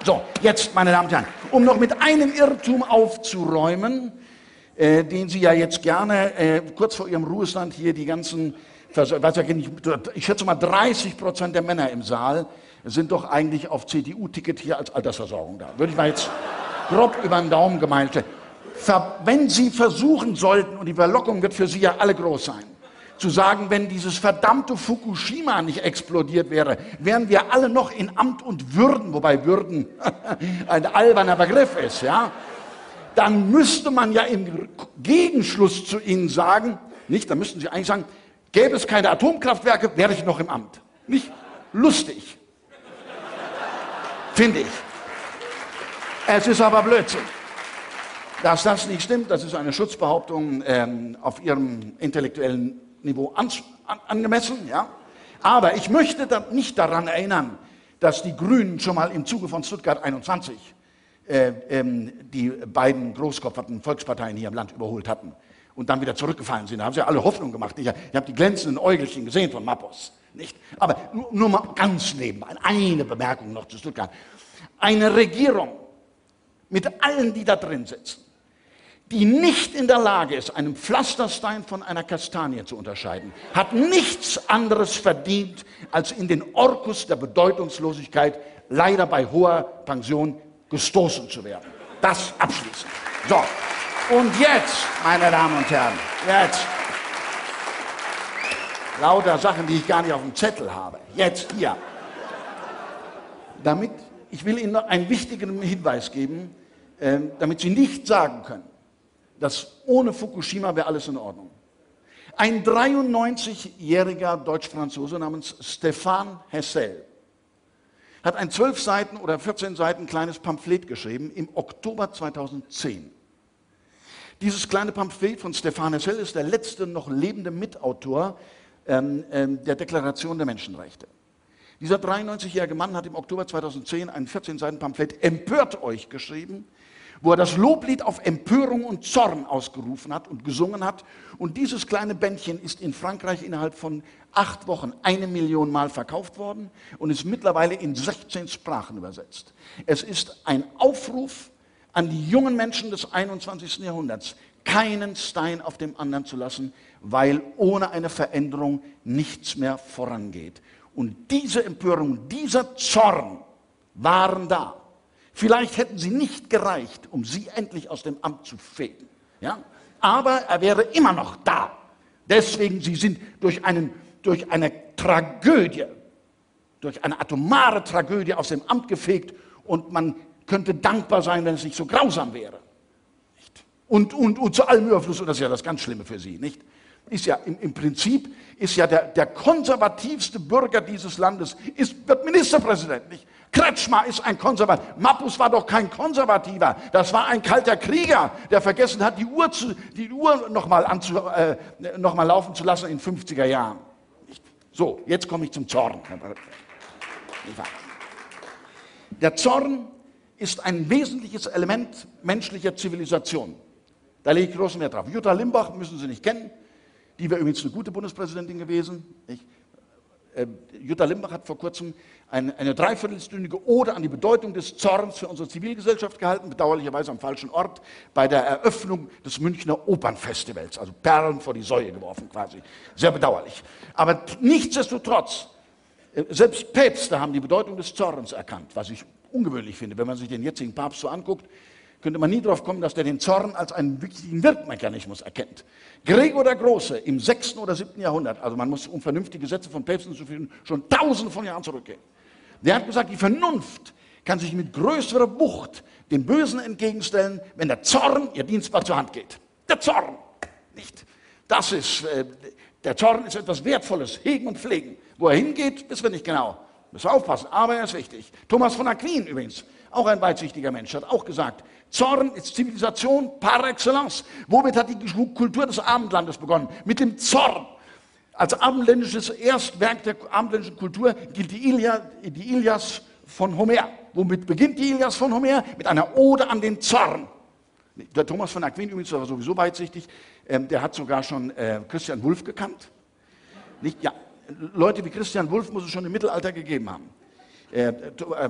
So, jetzt, meine Damen und Herren, um noch mit einem Irrtum aufzuräumen, den Sie ja jetzt gerne kurz vor Ihrem Ruhestand hier die ganzen, ich schätze mal 30% der Männer im Saal sind doch eigentlich auf CDU-Ticket hier als Altersversorgung da. Würde ich mal jetzt grob über den Daumen gemeint. Wenn Sie versuchen sollten, und die Verlockung wird für Sie ja alle groß sein, zu sagen, wenn dieses verdammte Fukushima nicht explodiert wäre, wären wir alle noch in Amt und Würden, wobei Würden ein alberner Begriff ist, ja, dann müsste man ja im Gegenschluss zu Ihnen sagen, nicht, dann müssten Sie eigentlich sagen, gäbe es keine Atomkraftwerke, wäre ich noch im Amt. Nicht lustig, finde ich. Es ist aber Blödsinn. Dass das nicht stimmt, das ist eine Schutzbehauptung auf Ihrem intellektuellen Niveau angemessen, ja. Aber ich möchte nicht daran erinnern, dass die Grünen schon mal im Zuge von Stuttgart 21 die beiden großkopferten Volksparteien hier im Land überholt hatten und dann wieder zurückgefallen sind. Da haben sie ja alle Hoffnung gemacht. Ich habe die glänzenden Äugelchen gesehen von Mappos. Nicht? Aber nur mal ganz nebenbei, eine Bemerkung noch zu Stuttgart. Eine Regierung mit allen, die da drin sitzen, die nicht in der Lage ist, einen Pflasterstein von einer Kastanie zu unterscheiden, hat nichts anderes verdient, als in den Orkus der Bedeutungslosigkeit leider bei hoher Pension gestoßen zu werden. Das abschließend. So, und jetzt, meine Damen und Herren, jetzt lauter Sachen, die ich gar nicht auf dem Zettel habe. Jetzt hier. Ich will Ihnen noch einen wichtigen Hinweis geben, damit Sie nicht sagen können, dass ohne Fukushima wäre alles in Ordnung. Ein 93-jähriger Deutsch-Franzose namens Stéphane Hessel hat ein 12 Seiten oder 14 Seiten kleines Pamphlet geschrieben im Oktober 2010. Dieses kleine Pamphlet von Stéphane Hessel ist der letzte noch lebende Mitautor der Deklaration der Menschenrechte. Dieser 93-jährige Mann hat im Oktober 2010 ein 14 Seiten Pamphlet Empört euch geschrieben, wo er das Loblied auf Empörung und Zorn ausgerufen hat und gesungen hat. Und dieses kleine Bändchen ist in Frankreich innerhalb von 8 Wochen 1 Million Mal verkauft worden und ist mittlerweile in 16 Sprachen übersetzt. Es ist ein Aufruf an die jungen Menschen des 21. Jahrhunderts, keinen Stein auf dem anderen zu lassen, weil ohne eine Veränderung nichts mehr vorangeht. Und diese Empörung, dieser Zorn waren da. Vielleicht hätten sie nicht gereicht, um sie endlich aus dem Amt zu fegen. Ja? Aber er wäre immer noch da. Deswegen, sie sind durch eine Tragödie, durch eine atomare Tragödie aus dem Amt gefegt und man könnte dankbar sein, wenn es nicht so grausam wäre. Nicht? Und zu allem Überfluss, und das ist ja das ganz Schlimme für Sie, nicht? Ist ja im Prinzip ist ja der konservativste Bürger dieses Landes wird Ministerpräsident, nicht? Kretschmer ist ein Konservativer. Mappus war doch kein Konservativer. Das war ein kalter Krieger, der vergessen hat, die Uhr noch mal laufen zu lassen in 50er Jahren. So, jetzt komme ich zum Zorn. Der Zorn ist ein wesentliches Element menschlicher Zivilisation. Da lege ich großen Wert drauf. Jutta Limbach müssen Sie nicht kennen. Die wäre übrigens eine gute Bundespräsidentin gewesen. Jutta Limbach hat vor kurzem eine dreiviertelstündige Ode an die Bedeutung des Zorns für unsere Zivilgesellschaft gehalten, bedauerlicherweise am falschen Ort, bei der Eröffnung des Münchner Opernfestivals, also Perlen vor die Säue geworfen quasi. Sehr bedauerlich. Aber nichtsdestotrotz, selbst Päpste haben die Bedeutung des Zorns erkannt, was ich ungewöhnlich finde. Wenn man sich den jetzigen Papst so anguckt, könnte man nie darauf kommen, dass der den Zorn als einen wichtigen Wirkmechanismus erkennt. Gregor der Große im 6. oder 7. Jahrhundert, also man muss um vernünftige Gesetze von Päpsten zu finden, schon tausende von Jahren zurückgehen. Der hat gesagt, die Vernunft kann sich mit größerer Wucht dem Bösen entgegenstellen, wenn der Zorn ihr dienstbar zur Hand geht. Der Zorn, nicht? Der Zorn ist etwas Wertvolles, hegen und pflegen. Wo er hingeht, wissen wir nicht genau. Müssen wir aufpassen, aber er ist wichtig. Thomas von Aquin übrigens, auch ein weitsichtiger Mensch, hat auch gesagt, Zorn ist Zivilisation par excellence. Womit hat die Kultur des Abendlandes begonnen? Mit dem Zorn. Als abendländisches Erstwerk der abendländischen Kultur gilt die Ilias von Homer. Womit beginnt die Ilias von Homer? Mit einer Ode an den Zorn. Der Thomas von Aquin übrigens war sowieso weitsichtig, der hat sogar schon Christian Wulff gekannt. Nicht? Ja, Leute wie Christian Wulff muss es schon im Mittelalter gegeben haben.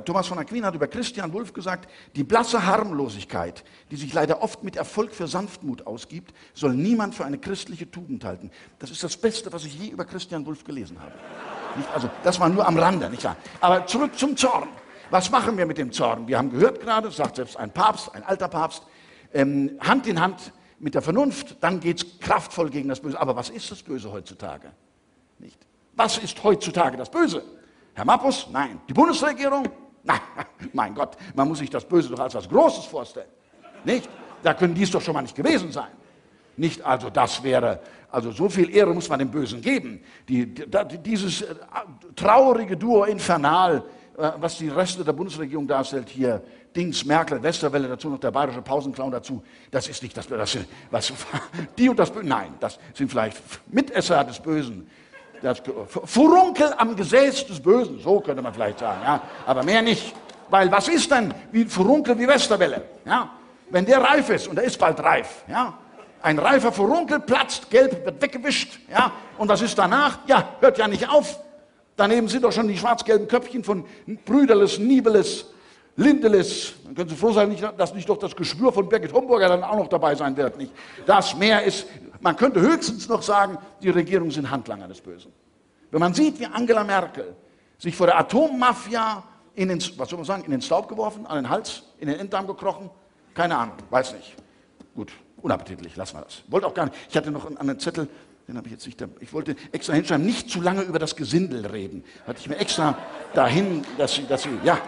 Thomas von Aquin hat über Christian Wulff gesagt, die blasse Harmlosigkeit, die sich leider oft mit Erfolg für Sanftmut ausgibt, soll niemand für eine christliche Tugend halten. Das ist das Beste, was ich je über Christian Wulff gelesen habe. Also, das war nur am Rande, nicht wahr? Aber zurück zum Zorn. Was machen wir mit dem Zorn? Wir haben gehört gerade, sagt selbst ein Papst, ein alter Papst, Hand in Hand mit der Vernunft, dann geht es kraftvoll gegen das Böse. Aber was ist das Böse heutzutage? Nicht? Was ist heutzutage das Böse? Herr Mappus? Nein. Die Bundesregierung? Nein. Mein Gott, man muss sich das Böse doch als was Großes vorstellen. Nicht? Da können die es doch schon mal nicht gewesen sein. Nicht, also das wäre, also so viel Ehre muss man dem Bösen geben. Dieses traurige Duo Infernal, was die Reste der Bundesregierung darstellt, hier Dings, Merkel, Westerwelle, dazu noch der bayerische Pausenclown dazu, das ist nicht das Böse. Die und das Böse, nein, das sind vielleicht Mitesser des Bösen. Das Furunkel am Gesäß des Bösen, so könnte man vielleicht sagen, ja, aber mehr nicht. Weil was ist denn wie Furunkel wie Westerwelle? Ja? Wenn der reif ist, und der ist bald reif, ja? Ein reifer Furunkel platzt, gelb, wird weggewischt, ja? Und was ist danach? Ja, hört ja nicht auf. Daneben sind doch schon die schwarz-gelben Köpfchen von Brüderles, Niebeles, Lindeles. Dann können Sie froh sein, dass nicht doch das Geschwür von Birgit Homburger dann auch noch dabei sein wird. Nicht? Das mehr ist, man könnte höchstens noch sagen, die Regierungen sind Handlanger des Bösen. Wenn man sieht, wie Angela Merkel sich vor der Atommafia in den Staub geworfen, an den Hals, in den Enddarm gekrochen, keine Ahnung, weiß nicht. Gut, unappetitlich, lassen wir das. Wollte auch gar nicht, ich hatte noch einen anderen Zettel, den habe ich jetzt nicht, ich wollte extra hinschreiben, nicht zu lange über das Gesindel reden. Hatte ich mir extra dahin, dass Sie, ja,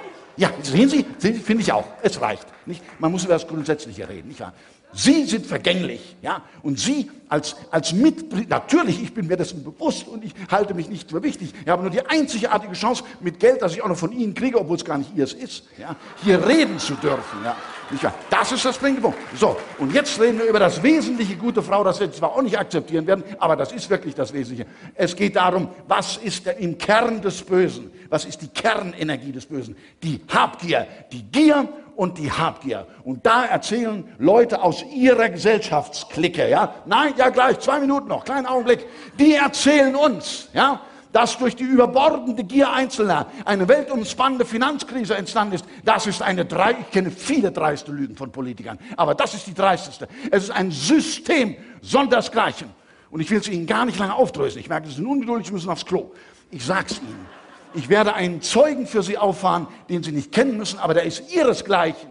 sehen Sie, finde ich auch, es reicht. Nicht? Man muss über das Grundsätzliche reden, nicht wahr? Sie sind vergänglich, ja, und Sie als Mitglied, natürlich, ich bin mir dessen bewusst und ich halte mich nicht für wichtig. Ich habe nur die einzigartige Chance, mit Geld, das ich auch noch von Ihnen kriege, obwohl es gar nicht Ihres ist, ja, hier reden zu dürfen, ja. Nicht wahr? Das ist das springende Punkt. So, und jetzt reden wir über das Wesentliche, gute Frau, das wir zwar auch nicht akzeptieren werden, aber das ist wirklich das Wesentliche. Es geht darum, was ist denn im Kern des Bösen? Was ist die Kernenergie des Bösen? Die Habgier, die Gier und die Habgier. Und da erzählen Leute aus ihrer Gesellschaftsklicke, ja, nein, ja gleich, 2 Minuten noch, kleinen Augenblick, die erzählen uns, ja, dass durch die überbordende Gier Einzelner eine weltumspannende Finanzkrise entstanden ist. Das ist ich kenne viele dreiste Lügen von Politikern, aber das ist die dreisteste. Es ist ein System sondersgleichen. Und ich will es Ihnen gar nicht lange aufdröseln. Ich merke, Sie sind ungeduldig, Sie müssen aufs Klo. Ich sag's Ihnen. Ich werde einen Zeugen für Sie auffahren, den Sie nicht kennen müssen, aber der ist Ihresgleichen.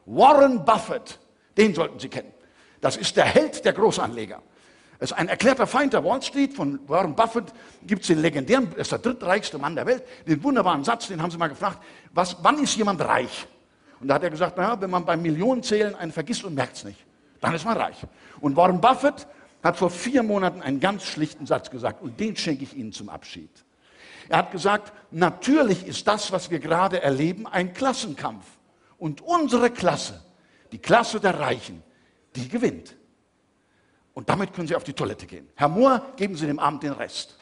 Warren Buffett, den sollten Sie kennen. Das ist der Held der Großanleger. Er ist ein erklärter Feind der Wall Street. Von Warren Buffett gibt es den legendären, er ist der drittreichste Mann der Welt, den wunderbaren Satz, den haben Sie mal gefragt, wann ist jemand reich? Und da hat er gesagt, naja, wenn man beim Millionenzählen einen vergisst und merkt es nicht, dann ist man reich. Und Warren Buffett hat vor 4 Monaten einen ganz schlichten Satz gesagt und den schenke ich Ihnen zum Abschied. Er hat gesagt, natürlich ist das, was wir gerade erleben, ein Klassenkampf. Und unsere Klasse, die Klasse der Reichen, die gewinnt. Und damit können Sie auf die Toilette gehen. Herr Mohr, geben Sie dem Abend den Rest.